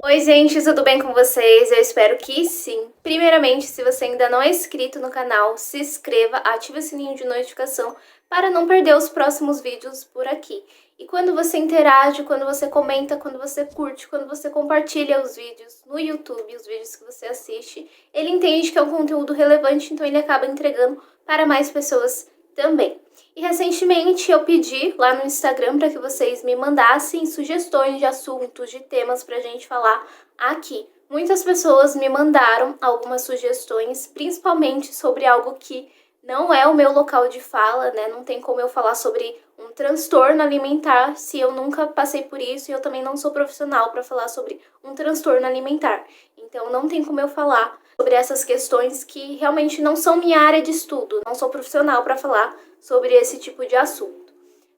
Oi gente, tudo bem com vocês? Eu espero que sim. Primeiramente, se você ainda não é inscrito no canal, se inscreva, ative o sininho de notificação para não perder os próximos vídeos por aqui. E quando você interage, quando você comenta, quando você curte, quando você compartilha os vídeos no YouTube, os vídeos que você assiste, ele entende que é um conteúdo relevante, então ele acaba entregando para mais pessoas também. E recentemente eu pedi lá no Instagram para que vocês me mandassem sugestões de assuntos, de temas pra gente falar aqui. Muitas pessoas me mandaram algumas sugestões, principalmente sobre algo que não é o meu local de fala, né? Não tem como eu falar sobre um transtorno alimentar se eu nunca passei por isso e eu também não sou profissional para falar sobre um transtorno alimentar. Então não tem como eu falar sobre essas questões que realmente não são minha área de estudo, não sou profissional para falar sobre esse tipo de assunto.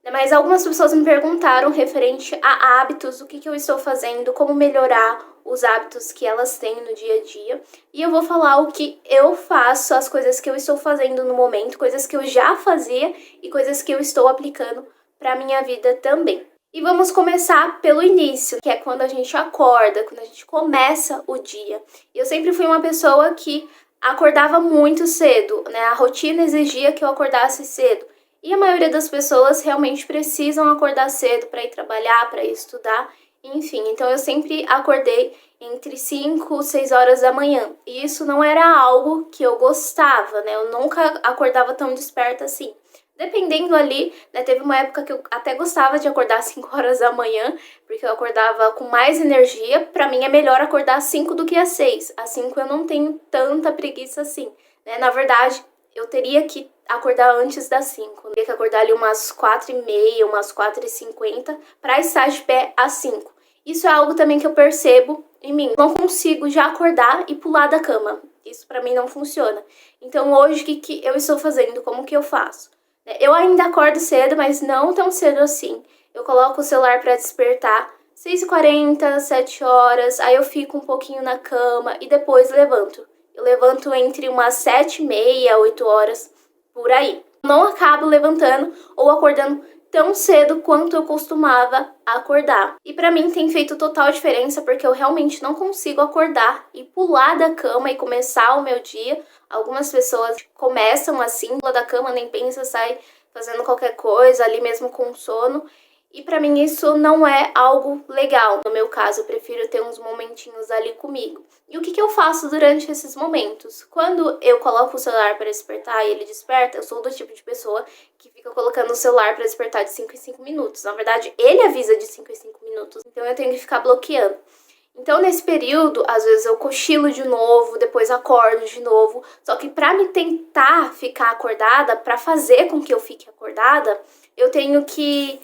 Mas algumas pessoas me perguntaram referente a hábitos, o que eu estou fazendo, como melhorar os hábitos que elas têm no dia a dia. E eu vou falar o que eu faço, as coisas que eu estou fazendo no momento, coisas que eu já fazia e coisas que eu estou aplicando para minha vida também. E vamos começar pelo início, que é quando a gente acorda, quando a gente começa o dia. Eu sempre fui uma pessoa que acordava muito cedo, né? A rotina exigia que eu acordasse cedo. E a maioria das pessoas realmente precisam acordar cedo para ir trabalhar, para ir estudar, enfim. Então eu sempre acordei entre 5 e 6 horas da manhã. E isso não era algo que eu gostava, né? Eu nunca acordava tão desperta assim. Dependendo ali, né, teve uma época que eu até gostava de acordar às 5 horas da manhã, porque eu acordava com mais energia. Pra mim é melhor acordar às 5 do que às 6. Às 5 eu não tenho tanta preguiça assim, né? Na verdade, eu teria que acordar antes das 5. Eu teria que acordar ali umas 4h30, umas 4h50 pra estar de pé às 5. Isso é algo também que eu percebo em mim. Eu não consigo já acordar e pular da cama. Isso pra mim não funciona. Então hoje o que eu estou fazendo? Como que eu faço? Eu ainda acordo cedo, mas não tão cedo assim. Eu coloco o celular para despertar 6h40, 7 horas, aí eu fico um pouquinho na cama e depois levanto. Eu levanto entre umas 7h30, 8 horas, por aí. Não acabo levantando ou acordando tão cedo quanto eu costumava acordar. E pra mim tem feito total diferença porque eu realmente não consigo acordar e pular da cama e começar o meu dia. Algumas pessoas começam assim, pula da cama, nem pensa, sai fazendo qualquer coisa ali mesmo com sono. E pra mim isso não é algo legal. No meu caso, eu prefiro ter uns momentinhos ali comigo. E o que eu faço durante esses momentos? Quando eu coloco o celular para despertar e ele desperta, eu sou do tipo de pessoa que fica colocando o celular para despertar de 5 em 5 minutos. Na verdade, ele avisa de 5 em 5 minutos, então eu tenho que ficar bloqueando. Então, nesse período, às vezes eu cochilo de novo, depois acordo de novo. Só que pra me tentar ficar acordada, pra fazer com que eu fique acordada, eu tenho que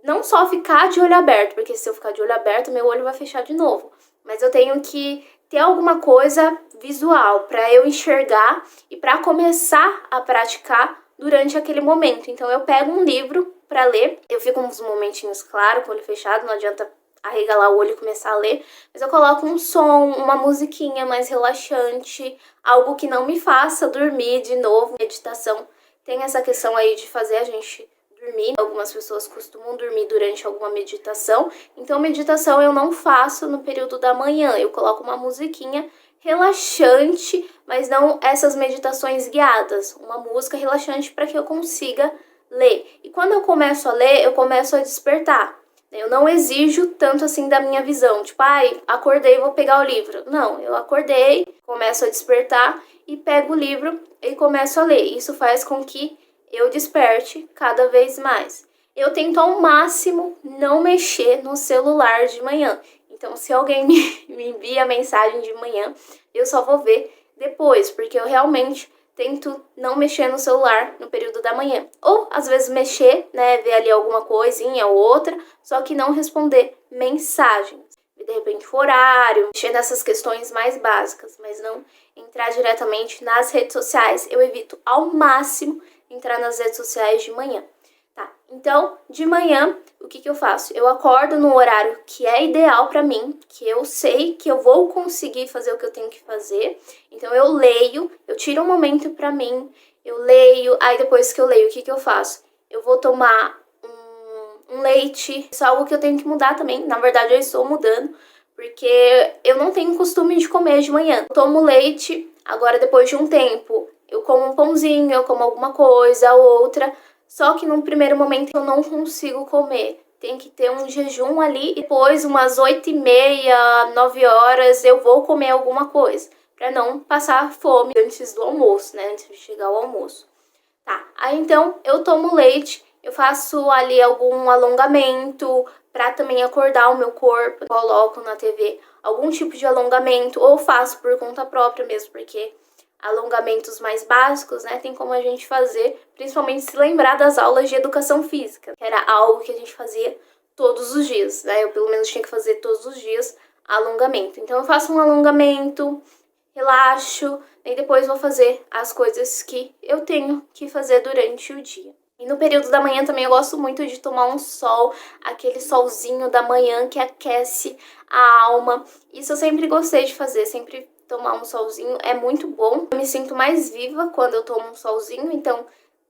não só ficar de olho aberto, porque se eu ficar de olho aberto, meu olho vai fechar de novo. Mas eu tenho que ter alguma coisa visual para eu enxergar e para começar a praticar durante aquele momento. Então eu pego um livro para ler, eu fico uns momentinhos, claro, com o olho fechado, não adianta arregalar o olho e começar a ler, mas eu coloco um som, uma musiquinha mais relaxante, algo que não me faça dormir de novo. Meditação tem essa questão aí de fazer a gente dormir. Algumas pessoas costumam dormir durante alguma meditação. Então, meditação eu não faço no período da manhã. Eu coloco uma musiquinha relaxante, mas não essas meditações guiadas. Uma música relaxante para que eu consiga ler. E quando eu começo a ler, eu começo a despertar. Eu não exijo tanto assim da minha visão. Tipo, ai, acordei, vou pegar o livro. Não, eu acordei, começo a despertar e pego o livro e começo a ler. Isso faz com que eu desperte cada vez mais. Eu tento ao máximo não mexer no celular de manhã. Então, se alguém me envia mensagem de manhã, eu só vou ver depois, porque eu realmente tento não mexer no celular no período da manhã. Ou, às vezes, mexer, né, ver ali alguma coisinha ou outra, só que não responder mensagens. De repente, o horário, mexer nessas questões mais básicas, mas não entrar diretamente nas redes sociais. Eu evito ao máximo entrar nas redes sociais de manhã, tá? Então, de manhã, o que eu faço? Eu acordo no horário que é ideal pra mim, que eu sei que eu vou conseguir fazer o que eu tenho que fazer. Então, eu leio, eu tiro um momento pra mim, eu leio, aí depois que eu leio, o que eu faço? Eu vou tomar um leite, isso é algo que eu tenho que mudar também. Na verdade, eu estou mudando, porque eu não tenho costume de comer de manhã. Eu tomo leite, agora depois de um tempo, eu como um pãozinho, eu como alguma coisa ou outra, só que num primeiro momento eu não consigo comer. Tem que ter um jejum ali e depois, umas 8h30, 9 horas, eu vou comer alguma coisa, pra não passar fome antes do almoço, né? Antes de chegar ao almoço. Tá, aí então eu tomo leite, eu faço ali algum alongamento pra também acordar o meu corpo, coloco na TV algum tipo de alongamento ou faço por conta própria mesmo, porque alongamentos mais básicos, né, tem como a gente fazer, principalmente se lembrar das aulas de educação física, que era algo que a gente fazia todos os dias, né? Eu pelo menos tinha que fazer todos os dias alongamento. Então eu faço um alongamento, relaxo, e depois vou fazer as coisas que eu tenho que fazer durante o dia. E no período da manhã também eu gosto muito de tomar um sol, aquele solzinho da manhã que aquece a alma. Isso eu sempre gostei de fazer, sempre tomar um solzinho é muito bom. Eu me sinto mais viva quando eu tomo um solzinho, então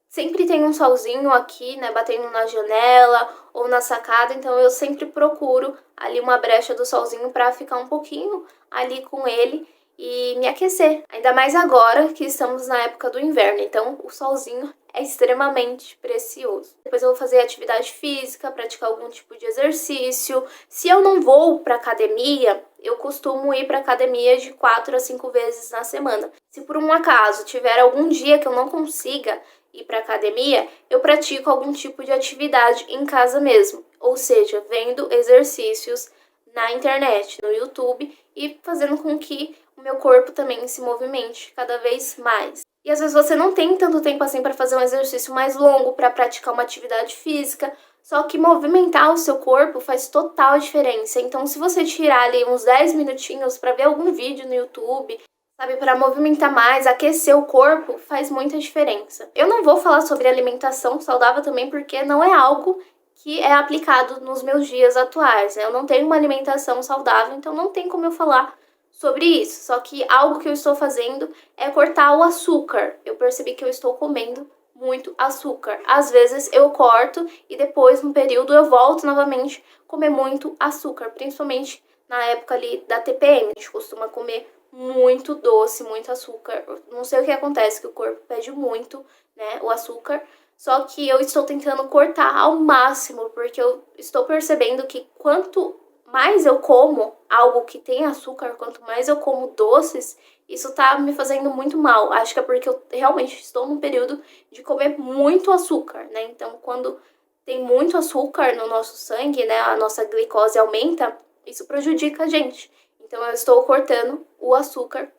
sempre tem um solzinho aqui, né, batendo na janela ou na sacada, então eu sempre procuro ali uma brecha do solzinho para ficar um pouquinho ali com ele e me aquecer. Ainda mais agora que estamos na época do inverno, então o solzinho é extremamente precioso. Depois eu vou fazer atividade física, praticar algum tipo de exercício. Se eu não vou para academia, eu costumo ir para academia de 4 a 5 vezes na semana. Se por um acaso tiver algum dia que eu não consiga ir para academia, eu pratico algum tipo de atividade em casa mesmo, ou seja, vendo exercícios na internet, no YouTube e fazendo com que o meu corpo também se movimente cada vez mais. E às vezes você não tem tanto tempo assim para fazer um exercício mais longo, para praticar uma atividade física, só que movimentar o seu corpo faz total diferença. Então, se você tirar ali uns 10 minutinhos para ver algum vídeo no YouTube, sabe, para movimentar mais, aquecer o corpo, faz muita diferença. Eu não vou falar sobre alimentação saudável também, porque não é algo que é aplicado nos meus dias atuais, né? Eu não tenho uma alimentação saudável, então não tem como eu falar sobre isso. Só que algo que eu estou fazendo é cortar o açúcar. Eu percebi que eu estou comendo muito açúcar. Às vezes eu corto e depois, no período, eu volto novamente a comer muito açúcar, principalmente na época ali da TPM. A gente costuma comer muito doce, muito açúcar. Não sei o que acontece, que o corpo pede muito, né, o açúcar. Só que eu estou tentando cortar ao máximo, porque eu estou percebendo que quanto mais eu como algo que tem açúcar, quanto mais eu como doces, isso tá me fazendo muito mal. Acho que é porque eu realmente estou num período de comer muito açúcar, né? Então, quando tem muito açúcar no nosso sangue, né, a nossa glicose aumenta, isso prejudica a gente. Então, eu estou cortando o açúcar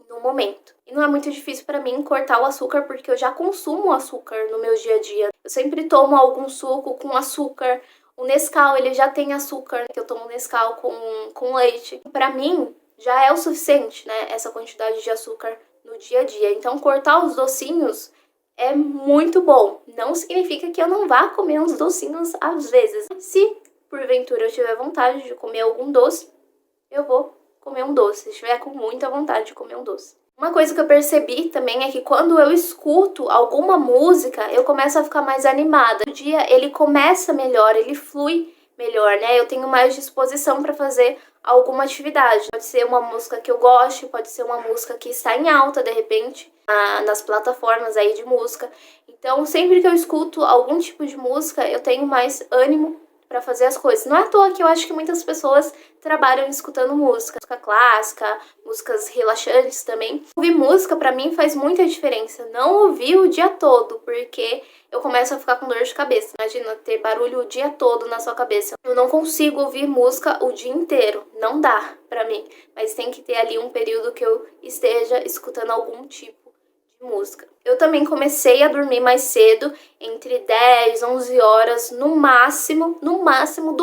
no momento. E não é muito difícil para mim cortar o açúcar, porque eu já consumo açúcar no meu dia a dia. Eu sempre tomo algum suco com açúcar. O Nescau, ele já tem açúcar, que eu tomo Nescau com leite. Para mim, já é o suficiente, né, essa quantidade de açúcar no dia a dia. Então, cortar os docinhos é muito bom. Não significa que eu não vá comer uns docinhos às vezes. Se, porventura, eu tiver vontade de comer algum doce, eu vou comer um doce, se estiver com muita vontade de comer um doce. Uma coisa que eu percebi também é que quando eu escuto alguma música, eu começo a ficar mais animada. O dia ele começa melhor, ele flui melhor, né? Eu tenho mais disposição para fazer alguma atividade. Pode ser uma música que eu goste, pode ser uma música que está em alta de repente nas plataformas aí de música. Então, sempre que eu escuto algum tipo de música, eu tenho mais ânimo para fazer as coisas. Não é à toa que eu acho que muitas pessoas trabalham escutando música clássica, músicas relaxantes também. Ouvir música para mim faz muita diferença. Não ouvir o dia todo, porque eu começo a ficar com dor de cabeça. Imagina ter barulho o dia todo na sua cabeça. Eu não consigo ouvir música o dia inteiro. Não dá pra mim. Mas tem que ter ali um período que eu esteja escutando algum tipo de música. Eu também comecei a dormir mais cedo, entre 10, 11 horas, no máximo, do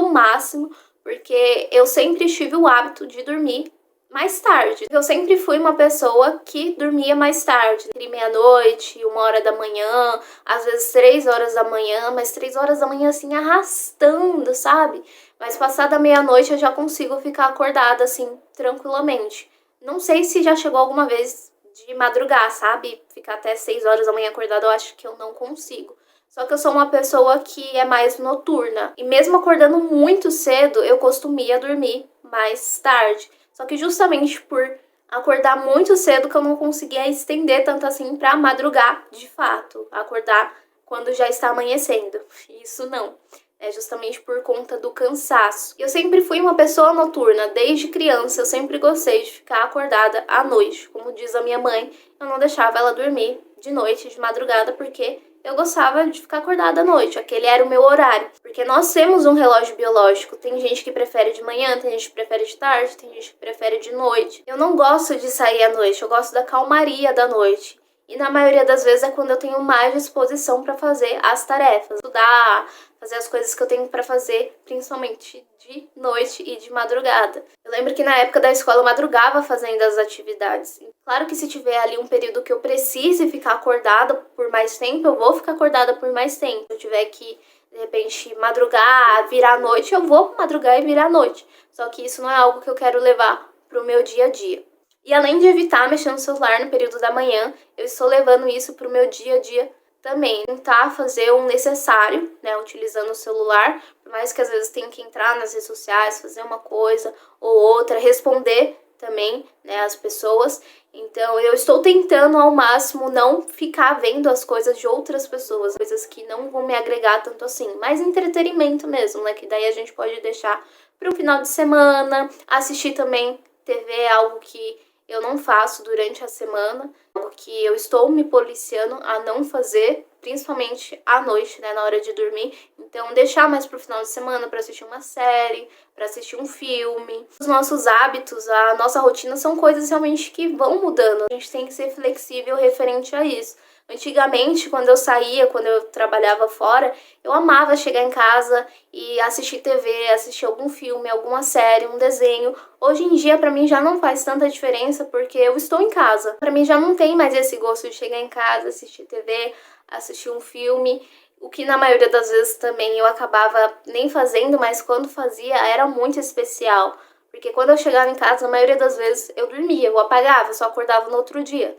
máximo, porque eu sempre tive o hábito de dormir mais tarde. Eu sempre fui uma pessoa que dormia mais tarde, entre meia-noite, 1 hora da manhã, às vezes 3 horas da manhã, mas 3 horas da manhã assim, arrastando, sabe? Mas passada meia-noite eu já consigo ficar acordada assim, tranquilamente. Não sei se já chegou alguma vez de madrugar, sabe? Ficar até 6 horas da manhã acordada, eu acho que eu não consigo. Só que eu sou uma pessoa que é mais noturna. E mesmo acordando muito cedo, eu costumia dormir mais tarde. Só que justamente por acordar muito cedo que eu não conseguia estender tanto assim pra madrugar de fato. Acordar quando já está amanhecendo. Isso não. É justamente por conta do cansaço. Eu sempre fui uma pessoa noturna, desde criança eu sempre gostei de ficar acordada à noite. Como diz a minha mãe, eu não deixava ela dormir de noite, de madrugada, porque eu gostava de ficar acordada à noite, aquele era o meu horário. Porque nós temos um relógio biológico, tem gente que prefere de manhã, tem gente que prefere de tarde, tem gente que prefere de noite. Eu não gosto de sair à noite, eu gosto da calmaria da noite. E na maioria das vezes é quando eu tenho mais disposição para fazer as tarefas, estudar, fazer as coisas que eu tenho para fazer, principalmente de noite e de madrugada. Eu lembro que na época da escola eu madrugava fazendo as atividades. Claro que se tiver ali um período que eu precise ficar acordada por mais tempo, eu vou ficar acordada por mais tempo. Se eu tiver que, de repente, madrugar, virar a noite, eu vou madrugar e virar a noite. Só que isso não é algo que eu quero levar pro meu dia a dia. E além de evitar mexer no celular no período da manhã, eu estou levando isso pro meu dia a dia também. Tentar fazer o necessário, né, utilizando o celular, por mais que às vezes tenha que entrar nas redes sociais, fazer uma coisa ou outra, responder também, né, as pessoas. Então eu estou tentando ao máximo não ficar vendo as coisas de outras pessoas, coisas que não vão me agregar tanto assim, mais entretenimento mesmo, né, que daí a gente pode deixar para o final de semana, assistir também TV é algo que eu não faço durante a semana, algo que eu estou me policiando a não fazer, principalmente à noite, né, na hora de dormir. Então, deixar mais pro final de semana para assistir uma série, para assistir um filme. Os nossos hábitos, a nossa rotina são coisas realmente que vão mudando. A gente tem que ser flexível referente a isso. Antigamente, quando eu saía, quando eu trabalhava fora, eu amava chegar em casa e assistir TV, assistir algum filme, alguma série, um desenho. Hoje em dia, pra mim, já não faz tanta diferença porque eu estou em casa. Pra mim, já não tem mais esse gosto de chegar em casa, assistir TV, assistir um filme. O que na maioria das vezes também eu acabava nem fazendo, mas quando fazia era muito especial. Porque quando eu chegava em casa, na maioria das vezes eu dormia, eu apagava, só acordava no outro dia.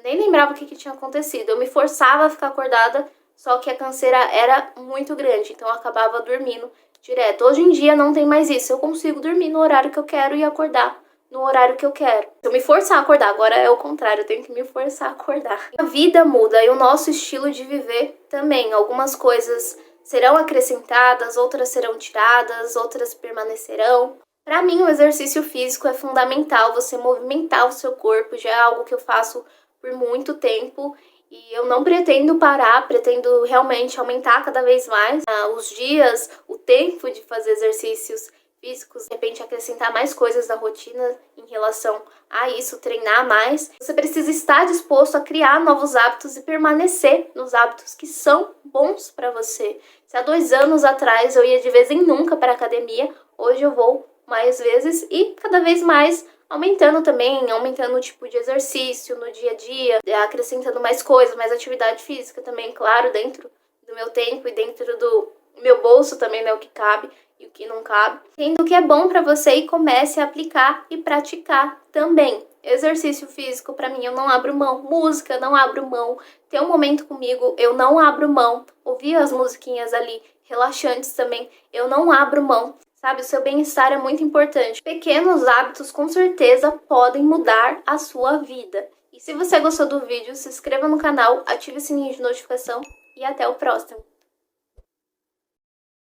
Nem lembrava o que tinha acontecido. Eu me forçava a ficar acordada, só que a canseira era muito grande, então eu acabava dormindo direto. Hoje em dia não tem mais isso. Eu consigo dormir no horário que eu quero e acordar no horário que eu quero. Se eu me forçar a acordar, agora é o contrário, eu tenho que me forçar a acordar. A vida muda e o nosso estilo de viver também. Algumas coisas serão acrescentadas, outras serão tiradas, outras permanecerão. Para mim, o exercício físico é fundamental, você movimentar o seu corpo, já é algo que eu faço por muito tempo e eu não pretendo parar, pretendo realmente aumentar cada vez mais os dias, o tempo de fazer exercícios físicos, de repente acrescentar mais coisas na rotina em relação a isso, treinar mais. Você precisa estar disposto a criar novos hábitos e permanecer nos hábitos que são bons para você. Se há 2 anos atrás eu ia de vez em nunca para a academia, hoje eu vou mais vezes e cada vez mais aumentando também, aumentando o tipo de exercício no dia a dia, acrescentando mais coisas, mais atividade física também, claro, dentro do meu tempo e dentro do meu bolso também, né, o que cabe e o que não cabe. Tendo o que é bom pra você e comece a aplicar e praticar também. Exercício físico, pra mim, eu não abro mão. Música, não abro mão. Ter um momento comigo, eu não abro mão. Ouvir as musiquinhas ali, relaxantes também, eu não abro mão. Sabe, o seu bem-estar é muito importante. Pequenos hábitos com certeza podem mudar a sua vida. E se você gostou do vídeo, se inscreva no canal, ative o sininho de notificação e até o próximo.